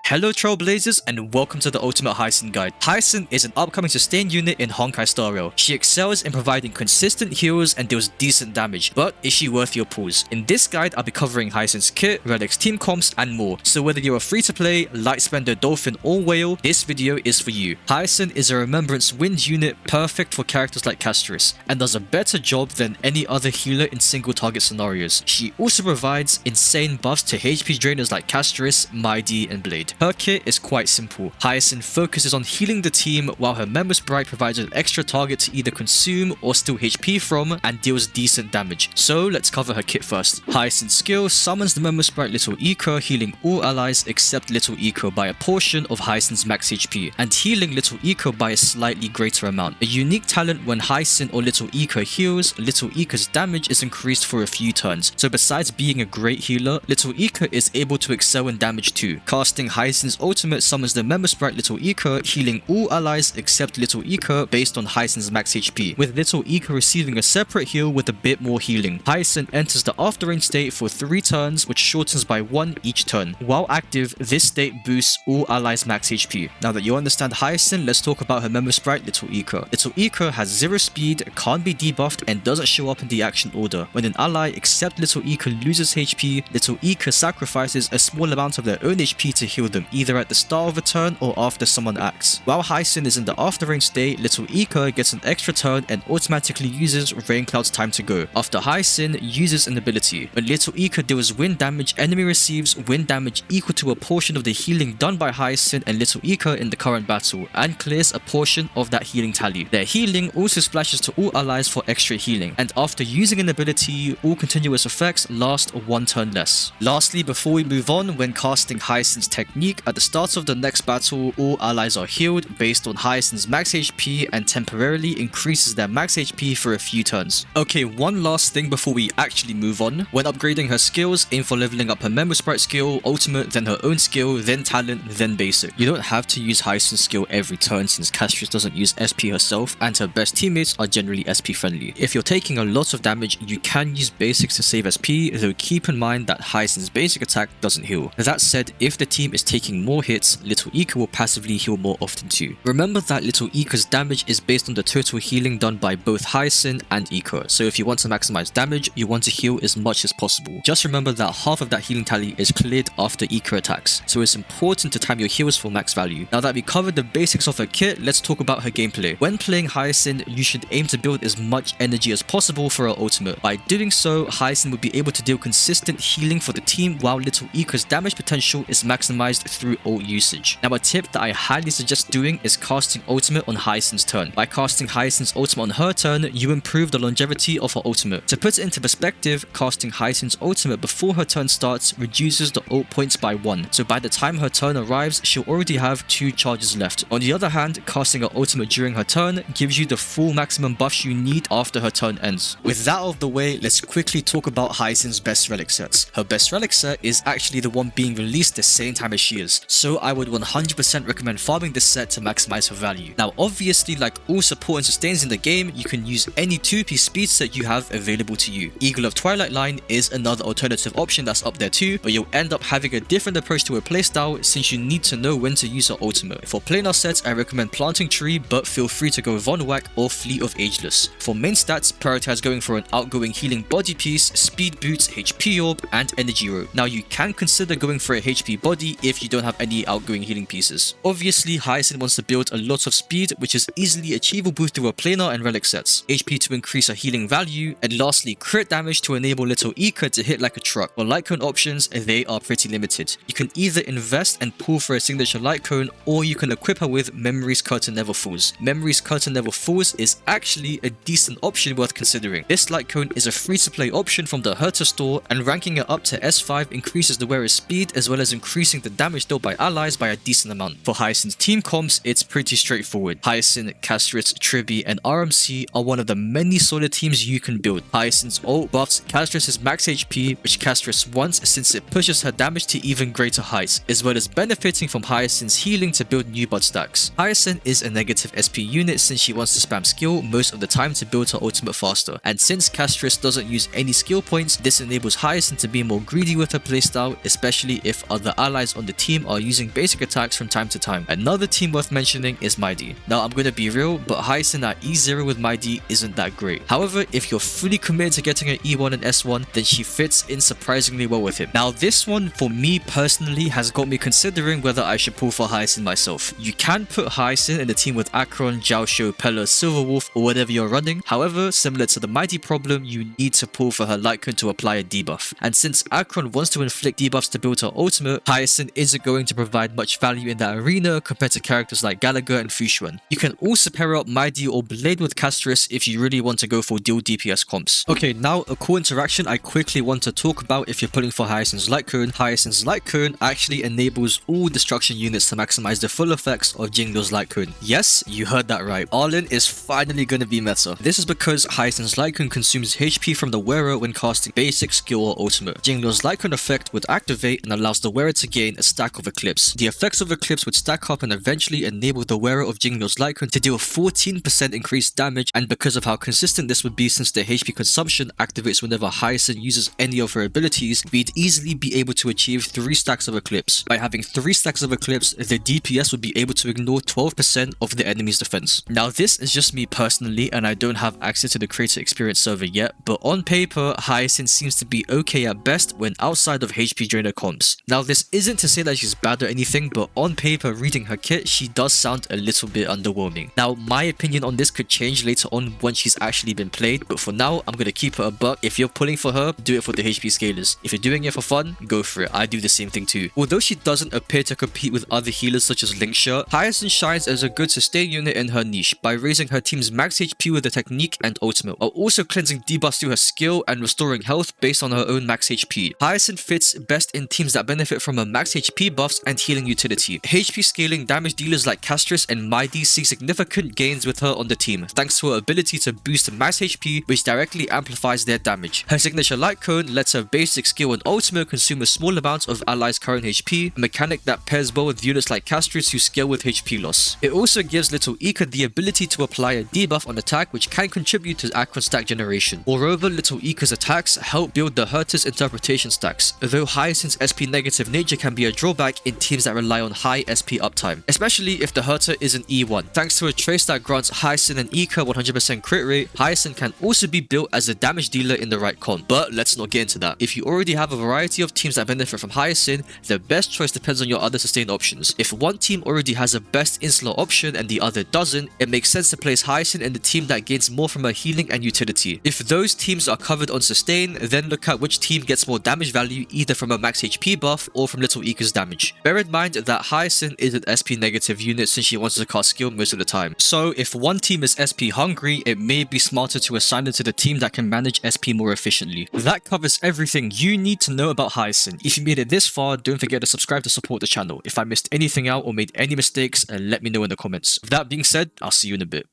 Hello Trailblazers and welcome to the Ultimate Hyacine Guide. Hyacine is an upcoming sustained unit in Honkai Star Rail. She excels in providing consistent heals and deals decent damage, but is she worth your pulls? In this guide, I'll be covering Hyacine's kit, relics, team comps, and more. So whether you're a free-to-play, light spender, dolphin, or whale, this video is for you. Hyacine is a Remembrance Wind unit perfect for characters like Castris, and does a better job than any other healer in single target scenarios. She also provides insane buffs to HP drainers like Castris, Mighty, and Blade. Her kit is quite simple. Hyacine focuses on healing the team, while her Member Sprite provides an extra target to either consume or steal HP from and deals decent damage. So let's cover her kit first. Hyacine's skill summons the Member Sprite Little Eco, healing all allies except Little Eco by a portion of Hyacine's max HP, and healing Little Eco by a slightly greater amount. A unique talent: when Hyacine or Little Eco heals, Little Eco's damage is increased for a few turns. So besides being a great healer, Little Eco is able to excel in damage too. Casting Hyacine's ultimate summons the Member Sprite Little Eco, healing all allies except Little Eco based on Hyacine's max HP, with Little Eco receiving a separate heal with a bit more healing. Hyacine enters the after range state for 3 turns, which shortens by 1 each turn. While active, this state boosts all allies max HP. Now that you understand Hyacine, let's talk about her Member Sprite Little Eco. Little Eco has 0 speed, can't be debuffed, and doesn't show up in the action order. When an ally except Little Eco loses HP, Little Eco sacrifices a small amount of their own HP to heal them, either at the start of a turn or after someone acts. While Hyacine is in the after range state, Little Eco gets an extra turn and automatically uses Rain Cloud's time to go. After Hyacine uses an ability, when Little Eco deals wind damage, enemy receives wind damage equal to a portion of the healing done by Hyacine and Little Eco in the current battle, and clears a portion of that healing tally. Their healing also splashes to all allies for extra healing, and after using an ability, all continuous effects last 1 turn less. Lastly, before we move on, when casting Hyacine's technique, at the start of the next battle, all allies are healed based on Hyacine's max HP and temporarily increases their max HP for a few turns. Okay, one last thing before we actually move on. When upgrading her skills, aim for leveling up her Member Sprite skill, ultimate, then her own skill, then talent, then basic. You don't have to use Hyacine's skill every turn since Castris doesn't use SP herself and her best teammates are generally SP friendly. If you're taking a lot of damage, you can use basics to save SP, though keep in mind that Hyacine's basic attack doesn't heal. That said, if the team is taking more hits, Little Eco will passively heal more often too. Remember that Little Eco's damage is based on the total healing done by both Hyacine and Eco, so if you want to maximize damage, you want to heal as much as possible. Just remember that half of that healing tally is cleared after Eco attacks, so it's important to time your heals for max value. Now that we covered the basics of her kit, let's talk about her gameplay. When playing Hyacine, you should aim to build as much energy as possible for her ultimate. By doing so, Hyacine will be able to deal consistent healing for the team, while Little Eco's damage potential is maximized through ult usage. Now a tip that I highly suggest doing is casting ultimate on Hyacine's turn. By casting Hyacine's ultimate on her turn, you improve the longevity of her ultimate. To put it into perspective, casting Hyacine's ultimate before her turn starts reduces the ult points by 1, so by the time her turn arrives, she'll already have 2 charges left. On the other hand, casting her ultimate during her turn gives you the full maximum buffs you need after her turn ends. With that out of the way, let's quickly talk about Hyacine's best relic sets. Her best relic set is actually the one being released the same time as she is, so I would 100% recommend farming this set to maximize her value. Now obviously, like all support and sustains in the game, you can use any 2-piece speed set you have available to you. Eagle of Twilight line is another alternative option that's up there too, but you'll end up having a different approach to her playstyle since you need to know when to use her ultimate. For planar sets, I recommend Planting Tree, but feel free to go Von Whack or Fleet of Ageless. For main stats, prioritize going for an outgoing healing body piece, speed boots, HP orb, and energy rope. Now you can consider going for a HP body if you don't have any outgoing healing pieces. Obviously, Hyacine wants to build a lot of speed, which is easily achievable through her planar and relic sets, HP to increase her healing value, and lastly crit damage to enable Little Eco to hit like a truck. For light cone options, they are pretty limited. You can either invest and pull for a signature light cone, or you can equip her with Memory's Curtain Never Falls. Memory's Curtain Never Falls is actually a decent option worth considering. This light cone is a free-to-play option from the Herta store, and ranking it up to S5 increases the wearer's speed as well as increasing the damage dealt by allies by a decent amount. For Hyacine's team comps, it's pretty straightforward. Hyacine, Castris, Tribi, and RMC are one of the many solid teams you can build. Hyacine's ult buffs Castris' max HP, which Castris wants since it pushes her damage to even greater heights, as well as benefiting from Hyacine's healing to build new bud stacks. Hyacine is a negative SP unit since she wants to spam skill most of the time to build her ultimate faster, and since Castris doesn't use any skill points, this enables Hyacine to be more greedy with her playstyle, especially if other allies on the team are using basic attacks from time to time. Another team worth mentioning is Mydi. Now I'm gonna be real, but Hyacine at E0 with Mydi isn't that great. However, if you're fully committed to getting an E1 and S1, then she fits in surprisingly well with him. Now this one, for me personally, has got me considering whether I should pull for Hyacine myself. You can put Hyacine in the team with Akron, Jiaoshu, Pella, Silverwolf, or whatever you're running. However, similar to the Mydi problem, you need to pull for her light cone to apply a debuff. And since Akron wants to inflict debuffs to build her ultimate, Hyacine isn't going to provide much value in that arena compared to characters like Gallagher and Fushuan. You can also pair up Mydi or Blade with Castris if you really want to go for dual DPS comps. Okay, now a cool interaction I quickly want to talk about if you're pulling for Hyacine's light cone. Hyacine's light cone actually enables all destruction units to maximize the full effects of Jinglio's light cone. Yes, you heard that right. Arlen is finally going to be meta. This is because Hyacine's light cone consumes HP from the wearer when casting basic, skill, or ultimate. Jinglio's light cone effect would activate and allows the wearer to gain a stack of Eclipse. The effects of Eclipse would stack up and eventually enable the wearer of Jinglio's light cone to deal 14% increased damage, and because of how consistent this would be since the HP consumption activates whenever Hyacine uses any of her abilities, we'd easily be able to achieve 3 stacks of Eclipse. By having 3 stacks of Eclipse, the DPS would be able to ignore 12% of the enemy's defense. Now this is just me personally, and I don't have access to the creator experience server yet, but on paper, Hyacine seems to be okay at best when outside of HP drainer comps. Now this isn't to say that she's bad or anything, but on paper, reading her kit, she does sound a little bit underwhelming. Now my opinion on this could change later on once she's actually been played, but for now, I'm gonna keep her a buck. If you're pulling for her, do it for the HP scalers. If you're doing it for fun, go for it. I do the same thing too. Although she doesn't appear to compete with other healers such as Linkshire, Hyacine shines as a good sustain unit in her niche by raising her team's max HP with the technique and ultimate, while also cleansing debuffs to her skill and restoring health based on her own max HP. Hyacine fits best in teams that benefit from her max HP buffs and healing utility. HP scaling damage dealers like Castris and Mydi see significant gains with her on the team, thanks to her ability to boost max HP, which directly amplifies their damage. Her signature light cone lets her basic skill and ultimate consume a small amount of allies' current HP, a mechanic that pairs well with units like Castris who scale with HP loss. It also gives Little Ika the ability to apply a debuff on attack, which can contribute to Akron stack generation. Moreover, Little Ika's attacks help build the Herta's interpretation stacks, although Hyacine's SP negative nature can be a drawback in teams that rely on high SP uptime, especially if the Herta is an E1. Thanks to a trace that grants Hyacine and Ika 100% crit rate, Hyacine can also be built as a damage dealer in the right comp. But let's not get into that. If you already have a variety of teams that benefit from Hyacine, the best choice depends on your other sustained options. If one team already has a best in-slot option and the other doesn't, it makes sense to place Hyacine in the team that gains more from her healing and utility. If those teams are covered on sustain, then look at which team gets more damage value either from a max HP buff or from Little Ika's damage. Bear in mind that Hyacine is an SP negative unit since she wants to cast skill most of the time. So if one team is SP hungry, it may be smarter to assign it to the team that can manage SP more efficiently. That covers everything you need to know about Hyacine. If you made it this far, don't forget to subscribe to support the channel. If I missed anything out or made any mistakes, let me know in the comments. With that being said, I'll see you in a bit.